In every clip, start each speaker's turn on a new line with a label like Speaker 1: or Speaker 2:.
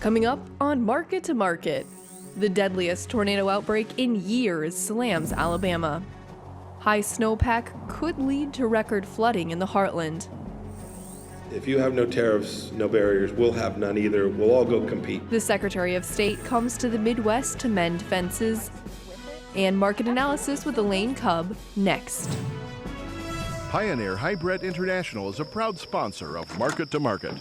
Speaker 1: Coming up on Market to Market, the deadliest tornado outbreak in years slams Alabama. High snowpack could lead to record flooding in the heartland.
Speaker 2: If you have no tariffs, no barriers, we'll have none either. We'll all go compete.
Speaker 1: The Secretary of State comes to the Midwest to mend fences. And market analysis with Elaine Cubb next.
Speaker 3: Pioneer Hybrid International is a proud sponsor of Market to Market.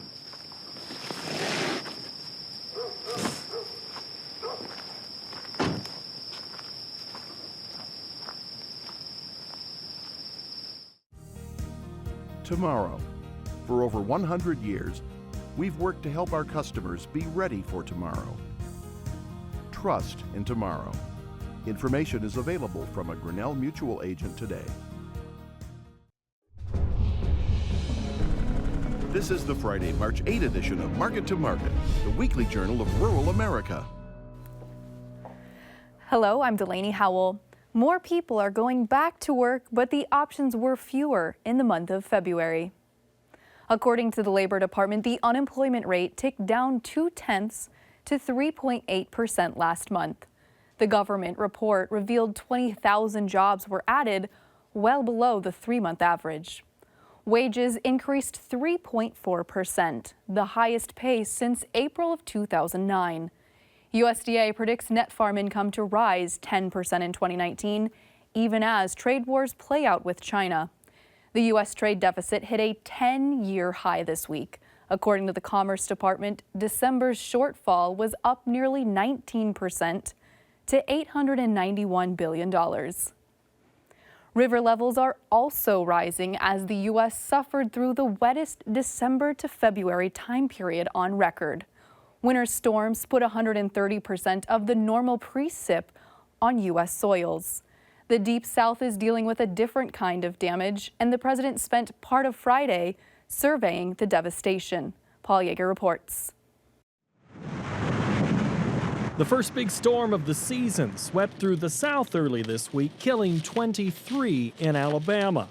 Speaker 3: Tomorrow. For over 100 years, we've worked to help our customers be ready for tomorrow. Trust in tomorrow. Information is available from a Grinnell Mutual agent today. This is the Friday, March 8 edition of Market to Market, the weekly journal of rural America.
Speaker 4: Hello, I'm Delaney Howell. More people are going back to work, but the options were fewer in the month of February. According to the Labor Department, the unemployment rate ticked down 0.2 to 3.8% last month. The government report revealed 20,000 jobs were added, well below the 3-month average. Wages increased 3.4%, the highest pace since April of 2009. USDA predicts net farm income to rise 10% in 2019, even as trade wars play out with China. The U.S. trade deficit hit a 10-year high this week. According to the Commerce Department, December's shortfall was up nearly 19% to $891 billion. River levels are also rising as the U.S. suffered through the wettest December to February time period on record. Winter storms put 130% of the normal precip on U.S. soils. The Deep South is dealing with a different kind of damage, and the president spent part of Friday surveying the devastation. Paul Yeager reports.
Speaker 5: The first big storm of the season swept through the South early this week, killing 23 in Alabama.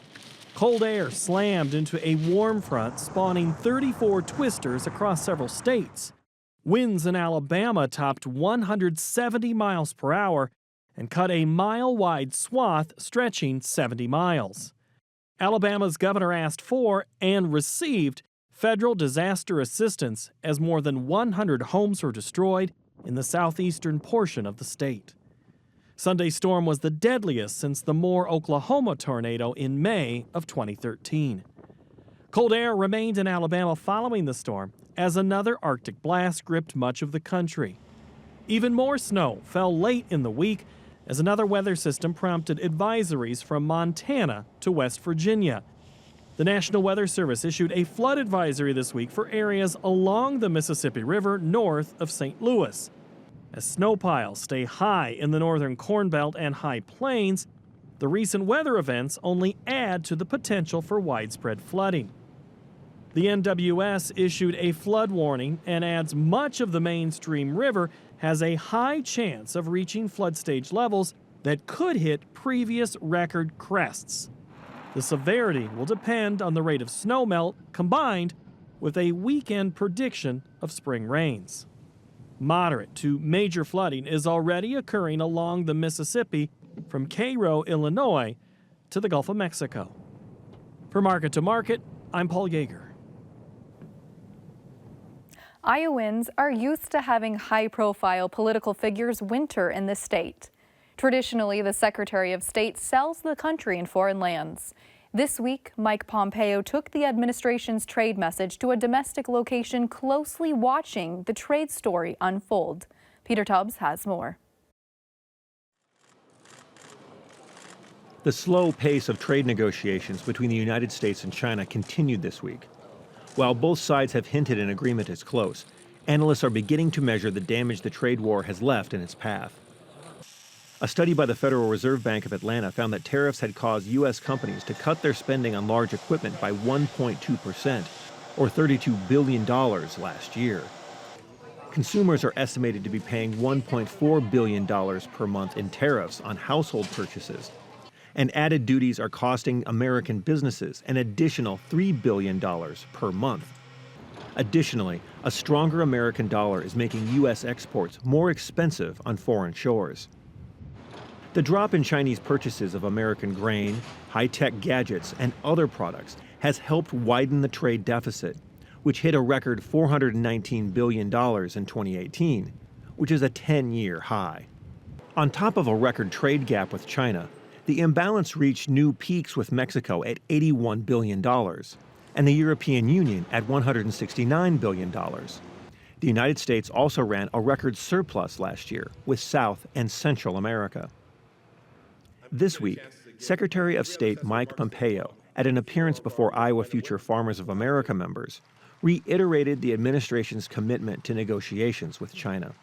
Speaker 5: Cold air slammed into a warm front, spawning 34 twisters across several states. Winds in Alabama topped 170 miles per hour and cut a mile-wide swath stretching 70 miles. Alabama's governor asked for and received federal disaster assistance as more than 100 homes were destroyed in the southeastern portion of the state. Sunday's storm was the deadliest since the Moore, Oklahoma tornado in May of 2013. Cold air remained in Alabama following the storm as another Arctic blast gripped much of the country. Even more snow fell late in the week as another weather system prompted advisories from Montana to West Virginia. The National Weather Service issued a flood advisory this week for areas along the Mississippi River north of St. Louis. As snow piles stay high in the northern Corn Belt and High Plains, the recent weather events only add to the potential for widespread flooding. The NWS issued a flood warning and adds much of the mainstream river has a high chance of reaching flood stage levels that could hit previous record crests. The severity will depend on the rate of snowmelt combined with a weekend prediction of spring rains. Moderate to major flooding is already occurring along the Mississippi from Cairo, Illinois to the Gulf of Mexico. For Market to Market, I'm Paul Yeager.
Speaker 4: Iowans are used to having high-profile political figures winter in the state. Traditionally, the Secretary of State sells the country in foreign lands. This week, Mike Pompeo took the administration's trade message to a domestic location closely watching the trade story unfold. Peter Tubbs has more.
Speaker 6: The slow pace of trade negotiations between the United States and China continued this week. While both sides have hinted an agreement is close, analysts are beginning to measure the damage the trade war has left in its path. A study by the Federal Reserve Bank of Atlanta found that tariffs had caused U.S. companies to cut their spending on large equipment by 1.2%, or $32 billion last year. Consumers are estimated to be paying $1.4 billion per month in tariffs on household purchases, and added duties are costing American businesses an additional $3 billion per month. Additionally, a stronger American dollar is making U.S. exports more expensive on foreign shores. The drop in Chinese purchases of American grain, high-tech gadgets, and other products has helped widen the trade deficit, which hit a record $419 billion in 2018, which is a 10-year high. On top of a record trade gap with China, the imbalance reached new peaks with Mexico at $81 billion and the European Union at $169 billion. The United States also ran a record surplus last year with South and Central America. This week, Secretary of State Mike Pompeo, at an appearance before Iowa Future Farmers of America members, reiterated the administration's commitment to negotiations with China.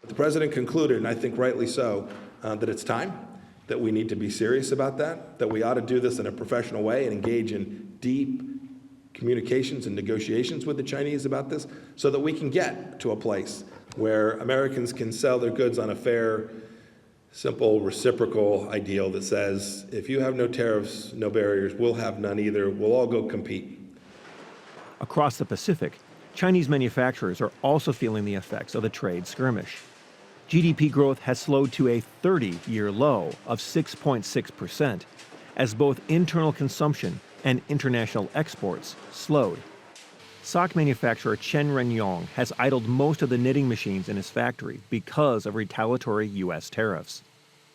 Speaker 2: The president concluded, and I think rightly so, that it's time, that we need to be serious about that we ought to do this in a professional way and engage in deep communications and negotiations with the Chinese about this so that we can get to a place where Americans can sell their goods on a fair, simple, reciprocal ideal that says, if you have no tariffs, no barriers, we'll have none either. We'll all go compete.
Speaker 6: Across the Pacific, Chinese manufacturers are also feeling the effects of the trade skirmish. GDP growth has slowed to a 30-year low of 6.6%, as both internal consumption and international exports slowed. Sock manufacturer Chen Renyong has idled most of the knitting machines in his factory because of retaliatory U.S. tariffs.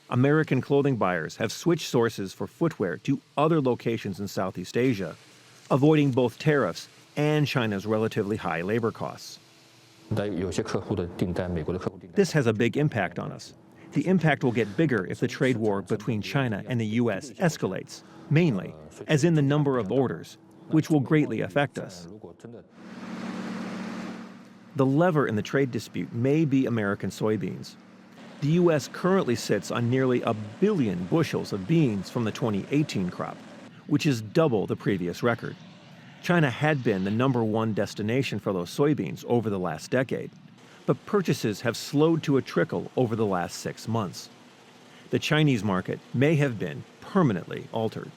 Speaker 6: American clothing buyers have switched sources for footwear to other locations in Southeast Asia, avoiding both tariffs and China's relatively high labor costs. This has a big impact on us. The impact will get bigger if the trade war between China and the U.S. escalates, mainly, as in the number of orders, which will greatly affect us. The lever in the trade dispute may be American soybeans. The U.S. currently sits on nearly 1 billion bushels of beans from the 2018 crop, which is double the previous record. China had been the #1 destination for those soybeans over the last decade, but purchases have slowed to a trickle over the last 6 months. The Chinese market may have been permanently altered.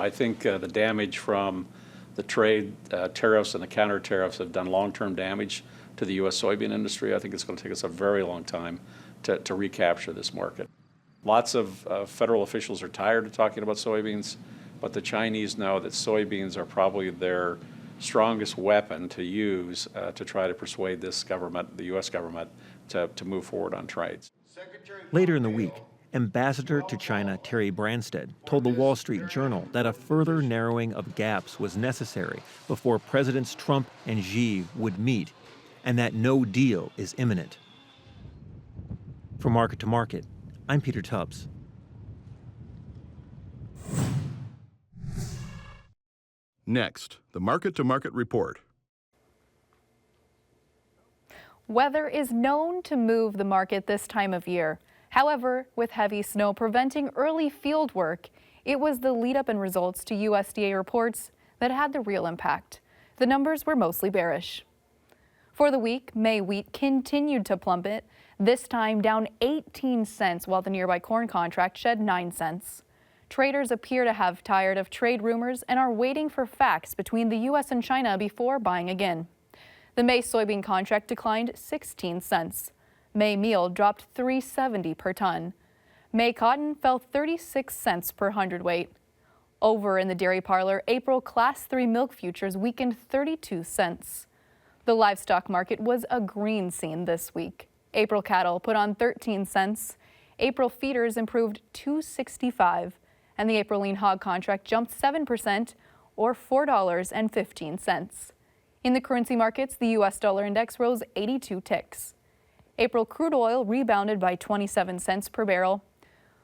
Speaker 7: I think the damage from the trade tariffs and the counter tariffs have done long-term damage to the U.S. soybean industry. I think it's going to take us a very long time to recapture this market. Lots of federal officials are tired of talking about soybeans, but the Chinese know that soybeans are probably their strongest weapon to use to try to persuade this government, the U.S. government, to move forward on trades.
Speaker 6: Later in the week, Ambassador to China Terry Branstad told the Wall Street Journal that a further narrowing of gaps was necessary before Presidents Trump and Xi would meet, and that no deal is imminent. From Market to Market, I'm Peter Tubbs.
Speaker 3: Next, the Market to Market report.
Speaker 4: Weather is known to move the market this time of year. However, with heavy snow preventing early field work, it was the lead-up and results to USDA reports that had the real impact. The numbers were mostly bearish. For the week, May wheat continued to plummet, this time down 18 cents, while the nearby corn contract shed 9 cents. Traders appear to have tired of trade rumors and are waiting for facts between the U.S. and China before buying again. The May soybean contract declined 16 cents. May meal dropped $3.70 per ton. May cotton fell 36 cents per hundredweight. Over in the dairy parlor, April Class 3 milk futures weakened 32 cents. The livestock market was a green scene this week. April cattle put on 13 cents. April feeders improved $2.65. And the April lean hog contract jumped 7%, or $4.15. In the currency markets, the U.S. dollar index rose 82 ticks. April crude oil rebounded by 27 cents per barrel.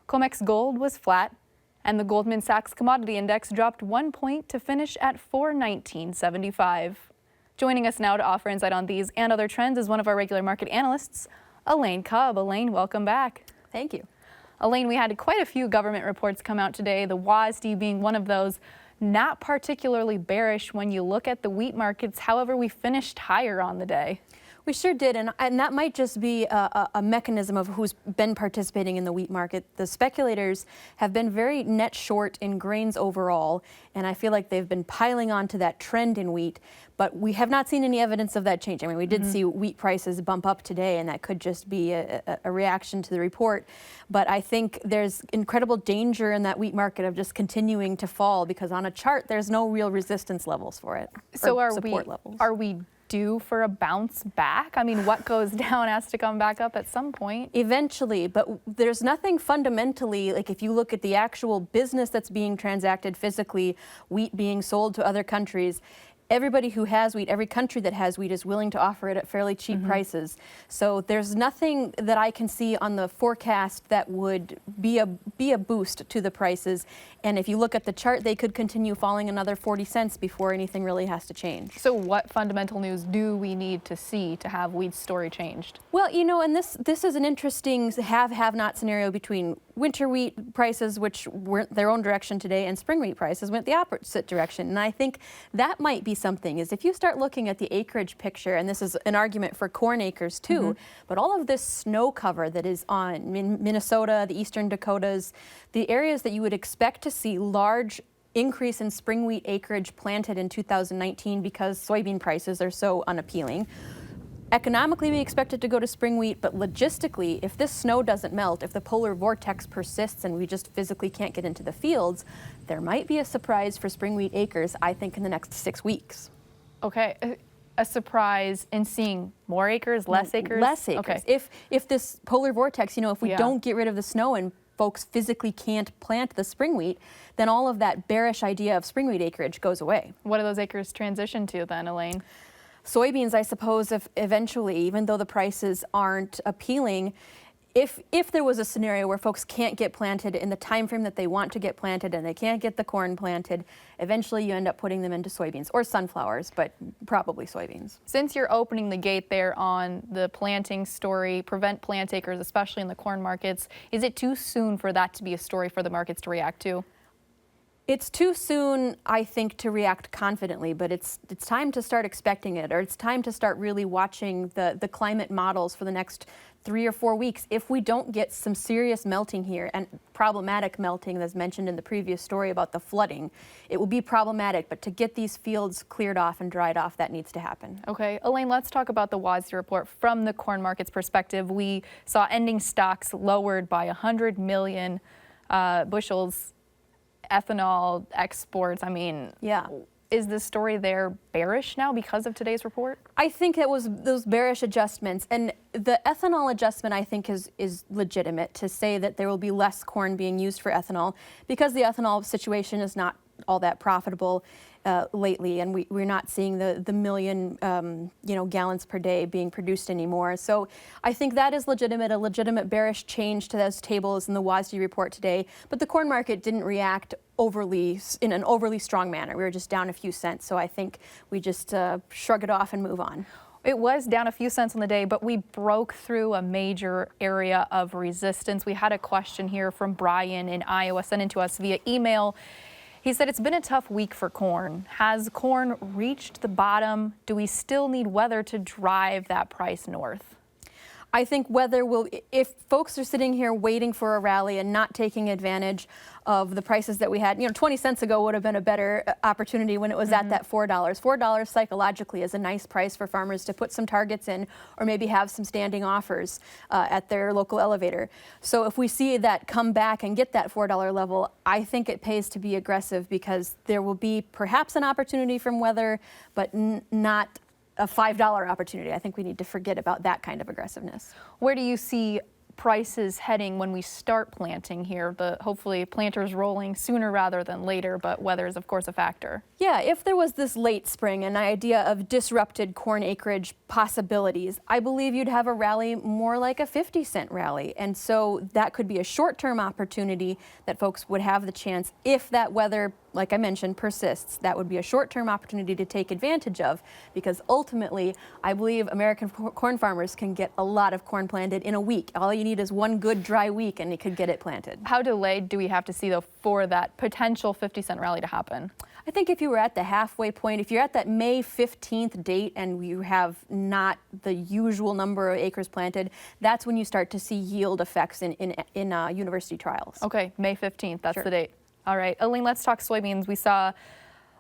Speaker 4: COMEX gold was flat, and the Goldman Sachs commodity index dropped 1 point to finish at $419.75. Joining us now to offer insight on these and other trends is one of our regular market analysts, Elaine Cobb. Elaine, welcome back.
Speaker 8: Thank you.
Speaker 4: Elaine, we had quite a few government reports come out today, the WASDE being one of those. Not particularly bearish when you look at the wheat markets. However, we finished higher on the day.
Speaker 8: We sure did, and that might just be a mechanism of who's been participating in the wheat market. The speculators have been very net short in grains overall, and I feel like they've been piling onto that trend in wheat, but we have not seen any evidence of that change. I mean, we did see wheat prices bump up today, and that could just be a reaction to the report. But I think there's incredible danger in that wheat market of just continuing to fall, because on a chart, there's no real resistance levels for it.
Speaker 4: So
Speaker 8: Are
Speaker 4: we due for a bounce back? I mean, what goes down has to come back up at some point.
Speaker 8: Eventually, but there's nothing fundamentally, like if you look at the actual business that's being transacted physically, wheat being sold to other countries, everybody who has wheat, every country that has wheat is willing to offer it at fairly cheap prices. So there's nothing that I can see on the forecast that would be a boost to the prices. And if you look at the chart, they could continue falling another 40 cents before anything really has to change.
Speaker 4: So what fundamental news do we need to see to have wheat's story changed?
Speaker 8: Well, you know, and this is an interesting have-not scenario between winter wheat prices, which went their own direction today, and spring wheat prices went the opposite direction. And I think that might be something, is if you start looking at the acreage picture, and this is an argument for corn acres too, but all of this snow cover that is on Minnesota, the eastern Dakotas, the areas that you would expect to see large increase in spring wheat acreage planted in 2019 because soybean prices are so unappealing. Economically, we expect it to go to spring wheat, but logistically, if this snow doesn't melt, if the polar vortex persists and we just physically can't get into the fields, there might be a surprise for spring wheat acres, I think, in the next 6 weeks.
Speaker 4: Okay, a surprise in seeing more acres, less acres?
Speaker 8: Less acres.
Speaker 4: Okay.
Speaker 8: If this polar vortex, you know, if we don't get rid of the snow and folks physically can't plant the spring wheat, then all of that bearish idea of spring wheat acreage goes away.
Speaker 4: What do those acres transition to then, Elaine?
Speaker 8: Soybeans, I suppose, if eventually, even though the prices aren't appealing, if there was a scenario where folks can't get planted in the time frame that they want to get planted and they can't get the corn planted, eventually you end up putting them into soybeans or sunflowers, but probably soybeans.
Speaker 4: Since you're opening the gate there on the planting story, prevent plant acres, especially in the corn markets, is it too soon for that to be a story for the markets to react to?
Speaker 8: It's too soon, I think, to react confidently, but it's time to start expecting it, or it's time to start really watching the climate models for the next 3 or 4 weeks. If we don't get some serious melting here, and problematic melting, as mentioned in the previous story about the flooding, it will be problematic, but to get these fields cleared off and dried off, that needs to happen.
Speaker 4: Okay, Elaine, let's talk about the WASDE report from the corn market's perspective. We saw ending stocks lowered by 100 million bushels. Ethanol exports, I mean, is the story there bearish now because of today's report?
Speaker 8: I think it was those bearish adjustments, and the ethanol adjustment I think is legitimate, to say that there will be less corn being used for ethanol because the ethanol situation is not all that profitable lately, and we're not seeing the million gallons per day being produced anymore. So I think that is legitimate, a legitimate bearish change to those tables in the WASDE report today. But the corn market didn't react in an overly strong manner. We were just down a few cents, so I think we just shrug it off and move on.
Speaker 4: It was down a few cents on the day, but we broke through a major area of resistance. We had a question here from Brian in Iowa sent in to us via email. He said, it's been a tough week for corn. Has corn reached the bottom? Do we still need weather to drive that price north?
Speaker 8: I think weather will, if folks are sitting here waiting for a rally and not taking advantage of the prices that we had, 20 cents ago would have been a better opportunity when it was at that $4. $4 psychologically is a nice price for farmers to put some targets in, or maybe have some standing offers at their local elevator. So if we see that come back and get that $4 level, I think it pays to be aggressive, because there will be perhaps an opportunity from weather, but not a $5 opportunity. I think we need to forget about that kind of aggressiveness.
Speaker 4: Where do you see prices heading when we start planting here? Hopefully planters rolling sooner rather than later, but weather is of course a factor.
Speaker 8: Yeah, if there was this late spring, an idea of disrupted corn acreage possibilities, I believe you'd have a rally more like a 50-cent rally. And so that could be a short-term opportunity that folks would have the chance, if that weather, like I mentioned, persists. That would be a short-term opportunity to take advantage of, because ultimately, I believe American corn farmers can get a lot of corn planted in a week. All you need is one good dry week and you could get it planted.
Speaker 4: How delayed do we have to see, though, for that potential 50-cent rally to happen?
Speaker 8: I think if you were at the halfway point, if you're at that May 15th date and you have not the usual number of acres planted, that's when you start to see yield effects in university trials.
Speaker 4: Okay, May 15th, that's
Speaker 8: Sure.
Speaker 4: the date. All right, Elaine, let's talk soybeans. We saw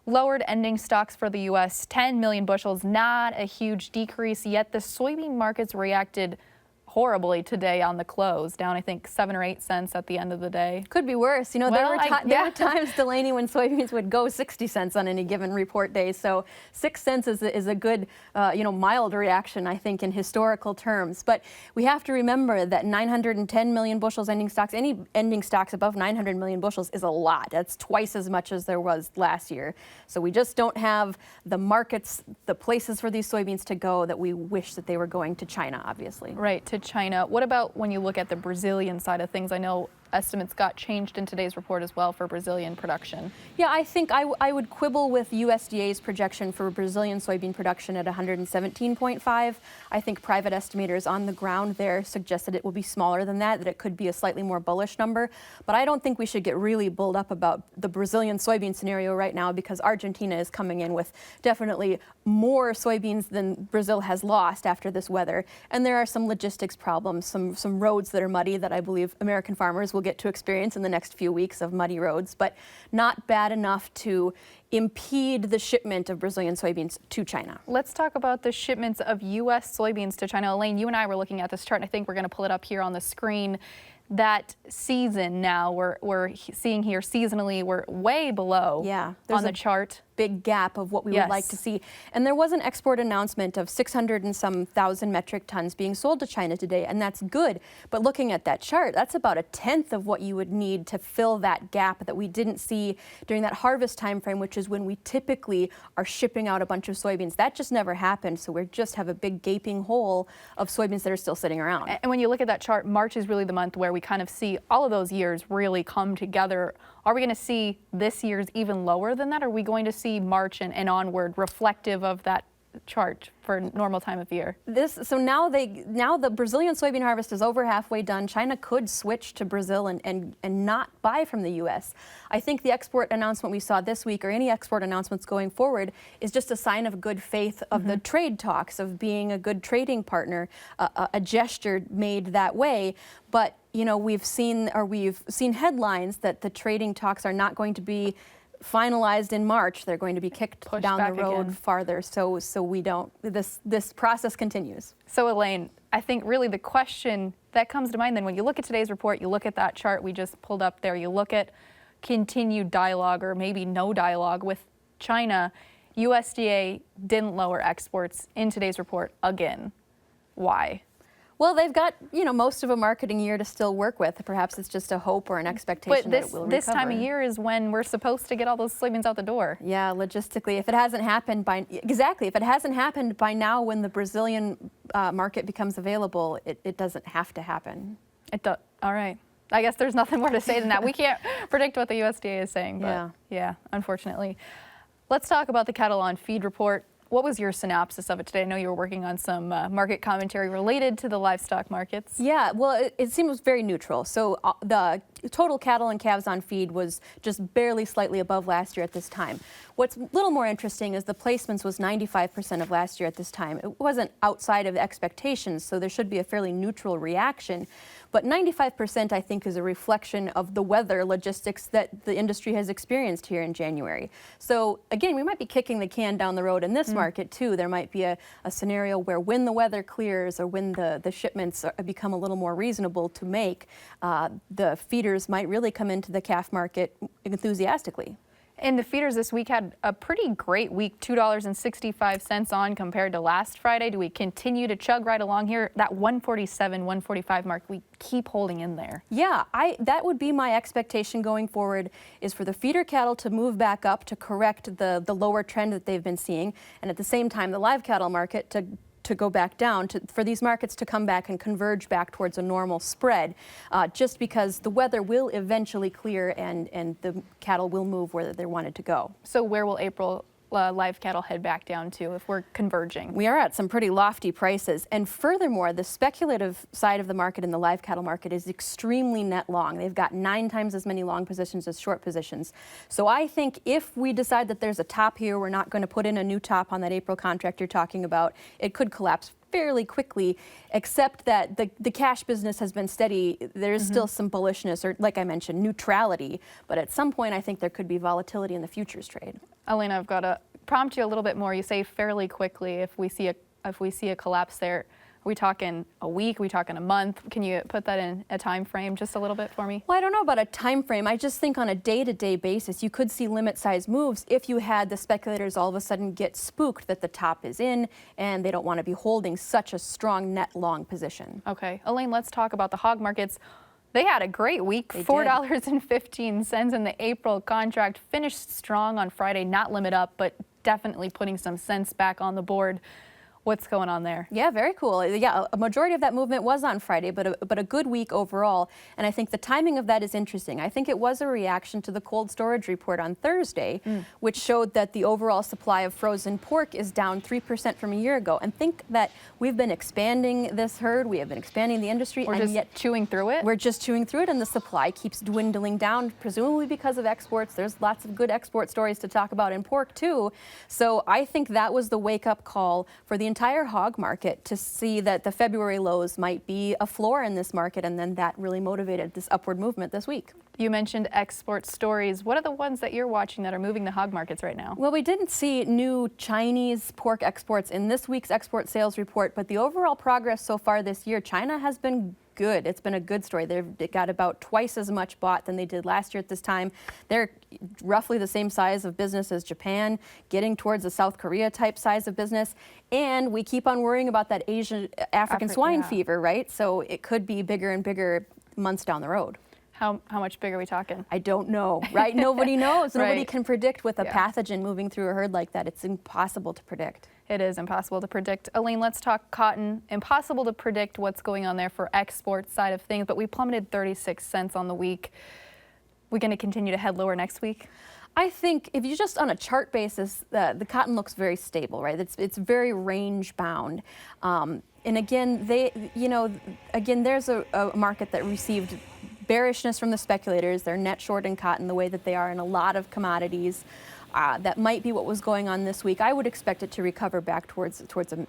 Speaker 4: lowered ending stocks for the U.S., 10 million bushels, not a huge decrease, yet the soybean markets reacted horribly today on the close, down I think 7 or 8 cents at the end of the day.
Speaker 8: Could be worse. You know,
Speaker 4: Well,
Speaker 8: there were times, Delaney, when soybeans would go 60 cents on any given report day. So 6 cents is a good, mild reaction, I think, in historical terms. But we have to remember that 910 million bushels ending stocks, any ending stocks above 900 million bushels is a lot. That's twice as much as there was last year. So we just don't have the markets, the places for these soybeans to go that we wish that they were going to China, obviously.
Speaker 4: Right, to China. What about when you look at the Brazilian side of things? I know estimates got changed in today's report as well for Brazilian production.
Speaker 8: Yeah, I think I would quibble with USDA's projection for Brazilian soybean production at 117.5. I think private estimators on the ground there suggest that it will be smaller than that it could be a slightly more bullish number. But I don't think we should get really bulled up about the Brazilian soybean scenario right now, because Argentina is coming in with definitely more soybeans than Brazil has lost after this weather. And there are some logistics problems, some roads that are muddy that I believe American farmers will get to experience in the next few weeks of muddy roads, but not bad enough to impede the shipment of Brazilian soybeans to China.
Speaker 4: Let's talk about the shipments of U.S. soybeans to China. Elaine, you and I were looking at this chart, and I think we're going to pull it up here on the screen. That season now, we're seeing here seasonally, we're way below on the chart.
Speaker 8: Big gap of what we would like to see. And there was an export announcement of 600 and some thousand metric tons being sold to China today, and that's good. But looking at that chart, that's about a tenth of what you would need to fill that gap that we didn't see during that harvest time frame, which is when we typically are shipping out a bunch of soybeans. That just never happened, so we just have a big gaping hole of soybeans that are still sitting around.
Speaker 4: And when you look at that chart, March is really the month where we kind of see all of those years really come together. Are we going to see this year's even lower than that? Are we going to see March and onward reflective of that chart for normal time of year?
Speaker 8: So now the Brazilian soybean harvest is over halfway done. China could switch to Brazil and not buy from the U.S. I think the export announcement we saw this week, or any export announcements going forward, is just a sign of good faith of the trade talks, of being a good trading partner, a gesture made that way. But we've seen headlines that the trading talks are not going to be finalized in March. They're going to be kicked down the road farther. So we don't. This process continues.
Speaker 4: So Elaine, I think really the question that comes to mind then when you look at today's report, you look at that chart we just pulled up there, you look at continued dialogue or maybe no dialogue with China. USDA didn't lower exports in today's report again. Why?
Speaker 8: Well, they've got, most of a marketing year to still work with. Perhaps it's just a hope or an expectation that it will recover.
Speaker 4: This time of year is when we're supposed to get all those soybeans out the door.
Speaker 8: Yeah, logistically, if it hasn't happened by now when the Brazilian market becomes available, it doesn't have to happen.
Speaker 4: All right. I guess there's nothing more to say than that. We can't predict what the USDA is saying, but yeah, unfortunately. Let's talk about the cattle on feed report. What was your synopsis of it today? I know you were working on some market commentary related to the livestock markets.
Speaker 8: Yeah, well, it seems very neutral. So the total cattle and calves on feed was just barely slightly above last year at this time. What's a little more interesting is the placements was 95% of last year at this time. It wasn't outside of expectations, so there should be a fairly neutral reaction. But 95%, I think, is a reflection of the weather logistics that the industry has experienced here in January. So again, we might be kicking the can down the road in this market too. There might be a scenario where when the weather clears or when the shipments become a little more reasonable to make, the feeders might really come into the calf market enthusiastically.
Speaker 4: And the feeders this week had a pretty great week, $2.65 on compared to last Friday. Do we continue to chug right along here? That 147, 145 mark, we keep holding in there.
Speaker 8: Yeah, that would be my expectation going forward, is for the feeder cattle to move back up to correct the lower trend that they've been seeing, and at the same time the live cattle market to go back down, for these markets to come back and converge back towards a normal spread, just because the weather will eventually clear and the cattle will move where they wanted to go.
Speaker 4: So where will April live cattle head back down to if we're converging?
Speaker 8: We are at some pretty lofty prices. And furthermore, the speculative side of the market in the live cattle market is extremely net long. They've got 9 times as many long positions as short positions. So I think if we decide that there's a top here, we're not going to put in a new top on that April contract you're talking about, it could collapse fairly quickly, except that the cash business has been steady. There's still some bullishness, or like I mentioned, neutrality. But at some point, I think there could be volatility in the futures trade.
Speaker 4: Elena, I've got to prompt you a little bit more. You say fairly quickly if we see a collapse there. Are we talking a week? Are we talking a month? Can you put that in a time frame just a little bit for me?
Speaker 8: Well, I don't know about a time frame. I just think on a day-to-day basis, you could see limit size moves if you had the speculators all of a sudden get spooked that the top is in and they don't want to be holding such a strong net long position.
Speaker 4: Okay. Elaine, let's talk about the hog markets. They had a great week, $4.15 in the April contract, finished strong on Friday, not limit up, but definitely putting some cents back on the board. What's going on there?
Speaker 8: Yeah, very cool. Yeah, a majority of that movement was on Friday, but a good week overall. And I think the timing of that is interesting. I think it was a reaction to the cold storage report on Thursday, which showed that the overall supply of frozen pork is down 3% from a year ago. And think that we've been expanding this herd, we have been expanding the industry,
Speaker 4: We're
Speaker 8: and
Speaker 4: just
Speaker 8: yet
Speaker 4: chewing through it?
Speaker 8: We're just chewing through it, and the supply keeps dwindling down, presumably because of exports. There's lots of good export stories to talk about in pork too. So I think that was the wake-up call for the entire hog market to see that the February lows might be a floor in this market, and then that really motivated this upward movement this week.
Speaker 4: You mentioned export stories. What are the ones that you're watching that are moving the hog markets right now?
Speaker 8: Well, we didn't see new Chinese pork exports in this week's export sales report, but the overall progress so far this year, China has been good. It's been a good story. They've got about twice as much bought than they did last year at this time. They're roughly the same size of business as Japan, getting towards a South Korea type size of business. And we keep on worrying about that African swine fever, right? So it could be bigger and bigger months down the road.
Speaker 4: How much bigger are we talking?
Speaker 8: I don't know, right? Nobody knows. Nobody
Speaker 4: Right.
Speaker 8: can predict with a pathogen moving through a herd like that. It's impossible to predict.
Speaker 4: It is impossible to predict. Elaine, let's talk cotton. Impossible to predict what's going on there for export side of things, but we plummeted 36 cents on the week. We going to continue to head lower next week?
Speaker 8: I think if you just on a chart basis, the cotton looks very stable, right? It's very range bound. And again, there's a market that received bearishness from the speculators. They're net short in cotton the way that they are in a lot of commodities. That might be what was going on this week. I would expect it to recover back towards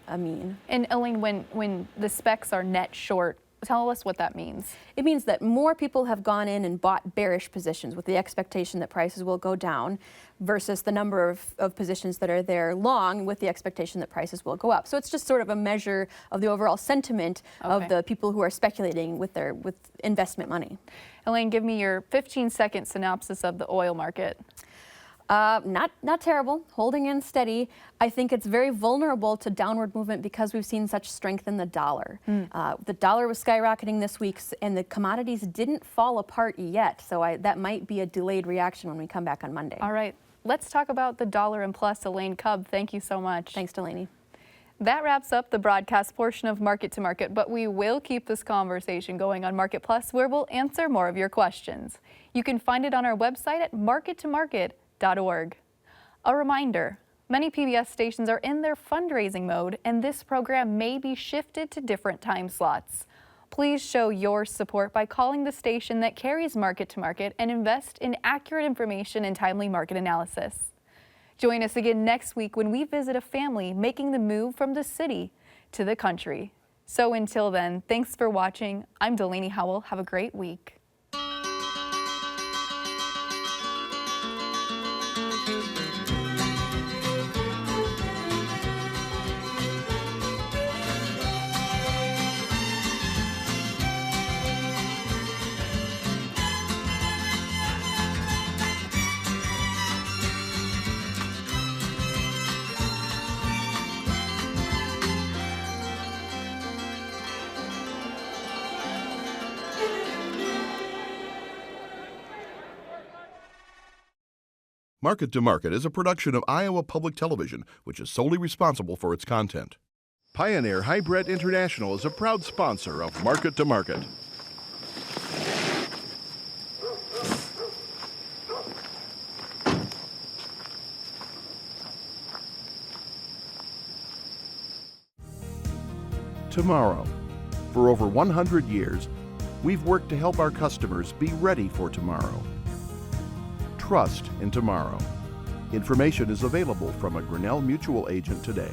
Speaker 8: a mean.
Speaker 4: And Elaine, when the specs are net short, tell us what that means.
Speaker 8: It means that more people have gone in and bought bearish positions with the expectation that prices will go down versus the number of positions that are there long with the expectation that prices will go up. So it's just sort of a measure of the overall sentiment of the people who are speculating with investment money.
Speaker 4: Elaine, give me your 15-second synopsis of the oil market.
Speaker 8: Not terrible, holding in steady. I think it's very vulnerable to downward movement because we've seen such strength in the dollar. The dollar was skyrocketing this week, and the commodities didn't fall apart yet. So that might be a delayed reaction when we come back on Monday.
Speaker 4: All right, let's talk about the dollar and plus. Elaine Cub, thank you so much.
Speaker 8: Thanks, Delaney.
Speaker 4: That wraps up the broadcast portion of Market to Market, but we will keep this conversation going on Market Plus, where we'll answer more of your questions. You can find it on our website at markettomarket.org. A reminder, many PBS stations are in their fundraising mode, and this program may be shifted to different time slots. Please show your support by calling the station that carries Market to Market and invest in accurate information and timely market analysis. Join us again next week when we visit a family making the move from the city to the country. So until then, thanks for watching. I'm Delaney Howell. Have a great week.
Speaker 3: Market to Market is a production of Iowa Public Television, which is solely responsible for its content. Pioneer Hybrid International is a proud sponsor of Market to Market. Tomorrow. For over 100 years, we've worked to help our customers be ready for tomorrow. Trust in tomorrow. Information is available from a Grinnell Mutual agent today.